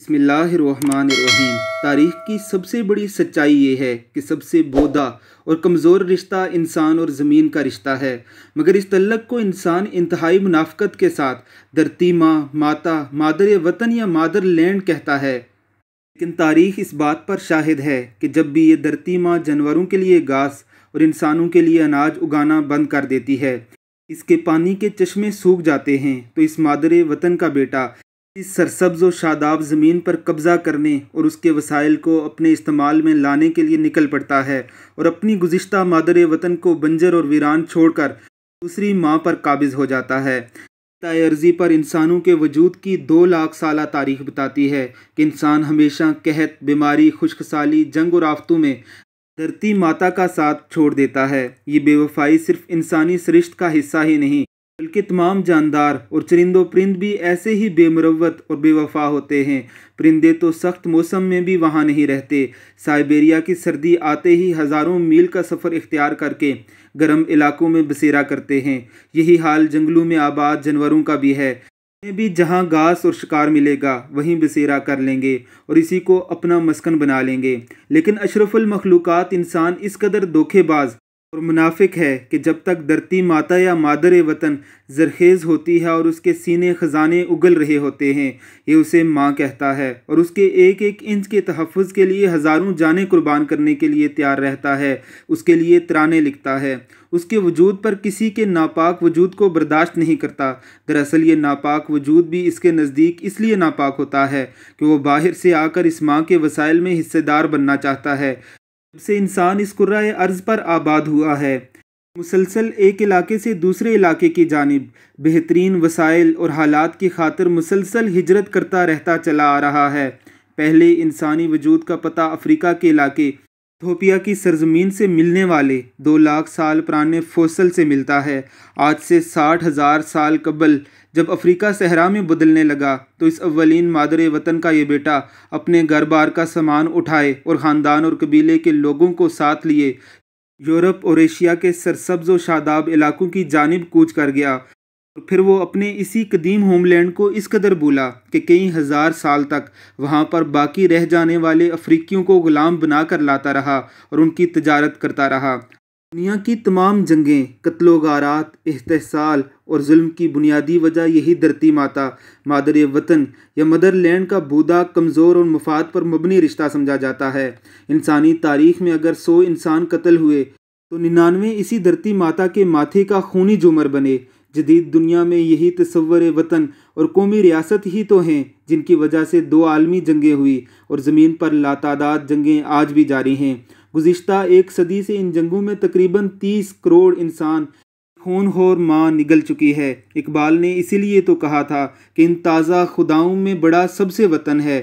बिस्मिल्लाहिर्रहमानिर्रहीम। तारीख़ की सबसे बड़ी सच्चाई ये है कि सबसे बोधा और कमज़ोर रिश्ता इंसान और ज़मीन का रिश्ता है, मगर इस तल्लक़ को इंसान इंतहाई मुनाफ़क़त के साथ धरती माँ, माता, मादर वतन या मादर लैंड कहता है। लेकिन तारीख़ इस बात पर शाहिद है कि जब भी ये धरती माँ जानवरों के लिए घास और इंसानों के लिए अनाज उगाना बंद कर देती है, इसके पानी के चश्मे सूख जाते हैं, तो इस मादर वतन का बेटा इस सरसब्ज़ व शादाब ज़मीन पर कब्ज़ा करने और उसके वसाइल को अपने इस्तेमाल में लाने के लिए निकल पड़ता है और अपनी गुज़िश्ता मादर वतन को बंजर और वीरान छोड़कर दूसरी माँ पर काबिज़ हो जाता है। तय अर्ज़ी पर इंसानों के वजूद की 2 लाख साला तारीख़ बताती है कि इंसान हमेशा कहत, बीमारी, खुशकसाली, जंग और आफ़तों में धरती माता का साथ छोड़ देता है। ये बेवफाई सिर्फ़ इंसानी सृष्टि का हिस्सा ही नहीं, बल्कि तमाम जानदार और चरिंदो परिंद भी ऐसे ही बेमुरव्वत और बेवफा होते हैं। परिंदे तो सख्त मौसम में भी वहाँ नहीं रहते। साइबेरिया की सर्दी आते ही हज़ारों मील का सफ़र इख्तियार करके गर्म इलाकों में बसेरा करते हैं। यही हाल जंगलों में आबाद जानवरों का भी है। उन्हें भी जहाँ घास और शिकार मिलेगा वहीं बसेरा कर लेंगे और इसी को अपना मस्कन बना लेंगे। लेकिन अशरफुल मखलूक़ात इंसान इस कदर धोखेबाज और मुनाफिक है कि जब तक धरती माता या मादर वतन ज़रखेज़ होती है और उसके सीने ख़जाने उगल रहे होते हैं, ये उसे माँ कहता है और उसके एक एक इंच के तहफ़्फ़ुज़ के लिए हज़ारों जानें कुर्बान करने के लिए तैयार रहता है। उसके लिए तराने लिखता है, उसके वजूद पर किसी के नापाक वजूद को बर्दाश्त नहीं करता। दरअसल ये नापाक वजूद भी इसके नज़दीक इसलिए नापाक होता है कि वो बाहर से आकर इस माँ के वसाइल में हिस्सेदार बनना चाहता है। जब से इंसान इस कुर्राए अर्ज़ पर आबाद हुआ है, मुसलसल एक इलाके से दूसरे इलाके की जानिब बेहतरीन वसाइल और हालात की खातिर मुसलसल हिजरत करता रहता चला आ रहा है। पहले इंसानी वजूद का पता अफ्रीका के इलाके इथोपिया की सरजमीन से मिलने वाले 2 लाख साल पुराने फोसल से मिलता है। आज से 60,000 साल कबल जब अफ्रीका सहरा में बदलने लगा, तो इस अव्वलीन मादर वतन का ये बेटा अपने घर बार का सामान उठाए और ख़ानदान और कबीले के लोगों को साथ लिए यूरोप और एशिया के सरसब्ज़ व शादाब इलाकों की जानिब कूच कर गया। और फिर वो अपने इसी कदीम होमलैंड को इस कदर भूला कि कई हज़ार साल तक वहाँ पर बाकी रह जाने वाले अफ्रीकियों को ग़ुलाम बनाकर लाता रहा और उनकी तजारत करता रहा। दुनिया की तमाम जंगें, कत्लो गारात, इस्तेहसाल और जुल्म की बुनियादी वजह यही धरती माता, मादर वतन या मदर लैंड का बूढ़ा, कमज़ोर और मफाद पर मबनी रिश्ता समझा जाता है। इंसानी तारीख़ में अगर 100 इंसान कत्ल हुए तो 99 इसी धरती माता के माथे का खूनी जुमर बने। जदीद दुनिया में यही तसव्वुर वतन और कौमी रियासत ही तो हैं जिनकी वजह से 2 आलमी जंगें हुई और ज़मीन पर लातादाद जंगें आज भी जारी हैं। गुज़िश्ता 1 सदी से इन जंगों में तकरीबन 30 करोड़ इंसान खूनखोर माँ निगल चुकी है। इकबाल ने इसीलिए तो कहा था कि इन ताज़ा खुदाओं में बड़ा सबसे वतन है,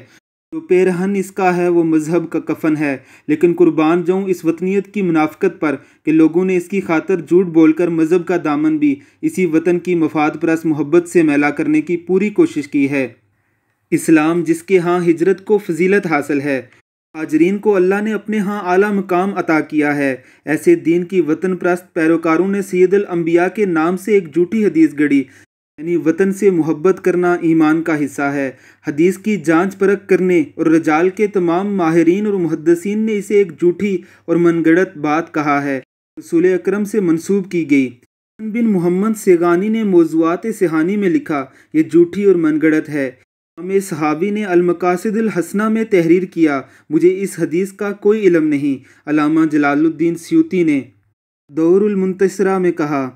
जो पेरहन इसका है वो मज़हब का कफन है। लेकिन कुर्बान जाऊँ इस वतनियत की मुनाफ़क़त पर कि लोगों ने इसकी खातर झूठ बोलकर मज़हब का दामन भी इसी वतन की मफाद परस्त मोहब्बत से मैला करने की पूरी कोशिश की है। इस्लाम जिसके यहाँ हिजरत को फजीलत हासिल है, हाजरीन को अल्लाह ने अपने यहाँ आला मकाम अता किया है, ऐसे दीन की वतन परस्त पैरोकारों ने सैयदुल अंबिया के नाम से एक झूठी हदीस गढ़ी, यानी वतन से मोहब्बत करना ईमान का हिस्सा है। हदीस की जांच परख करने और रजाल के तमाम माहिरीन और मुहद्दिसीन ने इसे एक झूठी और मनगढ़ंत बात कहा है, रसूल अकरम से मंसूब की गई। बिन मोहम्मद सेगानी ने मौज़ूआत सिहानी में लिखा, ये झूठी और मनगढ़ंत है। इमाम सहाबी ने अल-मकासिदुल हसना में तहरीर किया, मुझे इस हदीस का कोई इल्म नहीं। अल्लामा जलालुद्दीन सयूती ने दौरुल मुंतसरा में कहा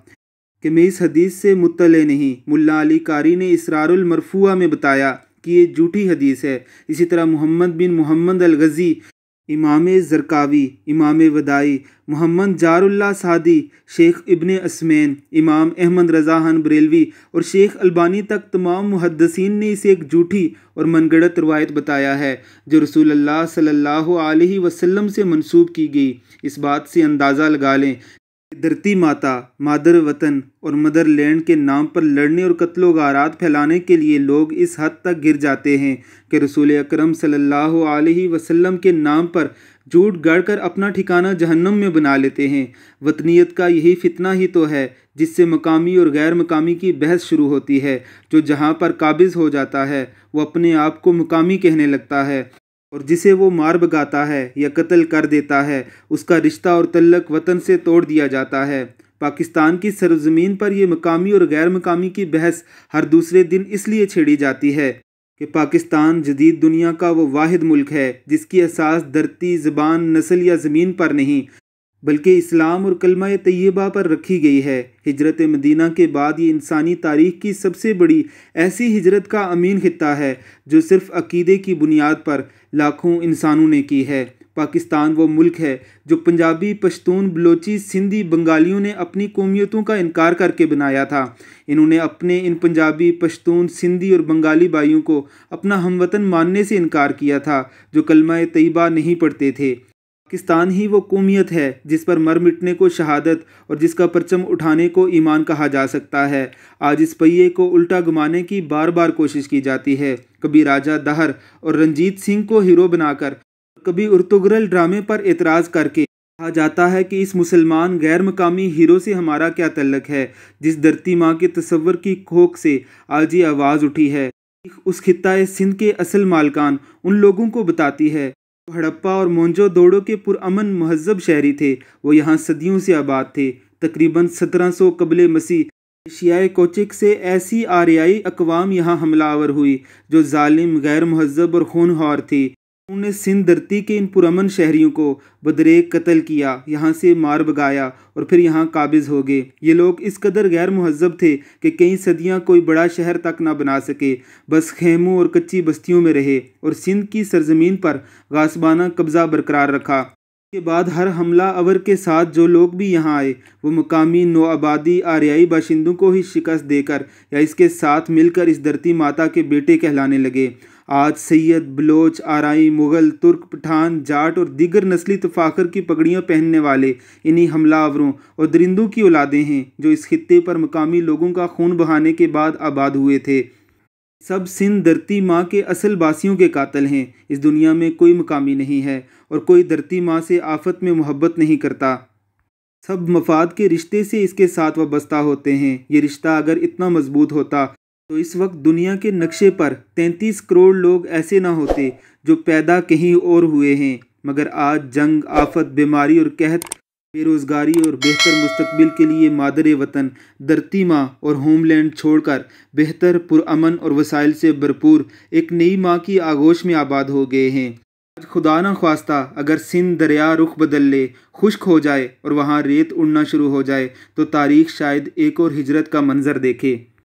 कि मैं इस हदीस से मुत्तले नहीं। मुल्ला अली कारी ने इसरारुल मरफूआ में बताया कि ये झूठी हदीस है। इसी तरह मोहम्मद बिन मोहम्मद अल-गज़ी, इमाम ज़रकावी, इमाम वदाई, मोहम्मद जारुल्लाह सादी, शेख इब्ने अस्मैन, इमाम अहमद रज़ा खान बरेलवी और शेख अल्बानी तक तमाम मुहद्दिसीन ने इसे एक झूठी और मनगढ़ंत रवायत बताया है जो रसूलुल्लाह सल्लल्लाहु अलैहि वसल्लम से मंसूब की गई। इस बात से अंदाज़ा लगा लें धरती माता, मादर वतन और मदरलैंड के नाम पर लड़ने और कत्लो गारात फैलाने के लिए लोग इस हद तक गिर जाते हैं कि रसूल अकरम सल्लल्लाहु अलैहि वसल्लम के नाम पर झूठ गढ़कर अपना ठिकाना जहन्नम में बना लेते हैं। वतनीयत का यही फितना ही तो है जिससे मकामी और गैर मकामी की बहस शुरू होती है। जो जहाँ पर काबिज हो जाता है वो अपने आप को मकामी कहने लगता है, और जिसे वो मार भगाता है या कत्ल कर देता है उसका रिश्ता और तल्लक वतन से तोड़ दिया जाता है। पाकिस्तान की सरजमीन पर यह मकामी और गैर मकामी की बहस हर दूसरे दिन इसलिए छेड़ी जाती है कि पाकिस्तान जदीद दुनिया का वो वाहिद मुल्क है जिसकी असास धरती, ज़बान, नस्ल या ज़मीन पर नहीं बल्कि इस्लाम और कलमा तैयबा पर रखी गई है। हिजरत मदीना के बाद ये इंसानी तारीख़ की सबसे बड़ी ऐसी हिजरत का अमीन खित्ता है जो सिर्फ़ अकीदे की बुनियाद पर लाखों इंसानों ने की है। पाकिस्तान वो मुल्क है जो पंजाबी, पश्तून, बलोची, सिंधी, बंगालियों ने अपनी कौमियतों का इनकार करके बनाया था। इन्होंने अपने इन पंजाबी, पश्तून, सिंधी और बंगाली भाइयों को अपना हमवतन मानने से इनकार किया था जो कलमा तैयबा नहीं पढ़ते थे। पाकिस्तान ही वो कौमियत है जिस पर मर मिटने को शहादत और जिसका परचम उठाने को ईमान कहा जा सकता है। आज इस पहिए को उल्टा घुमाने की बार बार कोशिश की जाती है, कभी राजा दहर और रंजीत सिंह को हीरो बनाकर, कभी उर्तुगरल ड्रामे पर एतराज़ करके कहा जाता है कि इस मुसलमान गैर मकामी हीरो से हमारा क्या तल्लक है। जिस धरती माँ के तसव्वुर की खोख से आज ये आवाज़ उठी है उस खित्ता सिंध के असल मालकान उन लोगों को बताती है हड़प्पा और मोहनजोदड़ो के पुरअमन महज़ब शहरी थे। वो यहाँ सदियों से आबाद थे। तकरीबन 1700 कबले मसीह एशियाई कोचिक से ऐसी आर्याई अकवाम यहाँ हमलावर हुई जो जालिम, गैर महज़ब और खूनख्वार थी। उन्होंने सिंध धरती के इन पुरअमन शहरियों को बदरेक कत्ल किया, यहाँ से मार भगाया और फिर यहाँ काबिज हो गए। ये लोग इस कदर गैर मुहज़्ज़ब थे कि कई सदियाँ कोई बड़ा शहर तक ना बना सके, बस खेमों और कच्ची बस्तियों में रहे और सिंध की सरजमीन पर गासबाना कब्ज़ा बरकरार रखा। के बाद हर हमला अवर के साथ जो लोग भी यहाँ आए वो मकामी नौआबादी आर्याई बाशिंदों को ही शिकस्त देकर या इसके साथ मिलकर इस धरती माता के बेटे कहलाने लगे। आज सैयद, बलोच, आराई, मुग़ल, तुर्क, पठान, जाट और दीगर नस्ली तफाखर की पगड़ियाँ पहनने वाले इन्हीं हमलावरों और दरिंदों की औलादें हैं जो इस खित्ते पर मकामी लोगों का खून बहाने के बाद आबाद हुए थे। सब सिंध धरती माँ के असल बासियों के कातिल हैं। इस दुनिया में कोई मकामी नहीं है और कोई धरती माँ से आफत में मोहब्बत नहीं करता। सब मफाद के रिश्ते से इसके साथ वाबस्ता होते हैं। ये रिश्ता अगर इतना मजबूत होता तो इस वक्त दुनिया के नक्शे पर 33 करोड़ लोग ऐसे ना होते जो पैदा कहीं और हुए हैं। मगर आज जंग, आफत, बीमारी और कहत, बेरोज़गारी और बेहतर मुस्तकबिल के लिए मादर वतन धरती माँ और होमलैंड छोड़कर बेहतर, पुरअमन और वसाइल से भरपूर एक नई माँ की आगोश में आबाद हो गए हैं। आज खुदा न ख्वास्ता अगर सिंध दरिया रुख बदल ले, खुश्क हो जाए और वहाँ रेत उड़ना शुरू हो जाए तो तारीख़ शायद एक और हिजरत का मंजर देखे।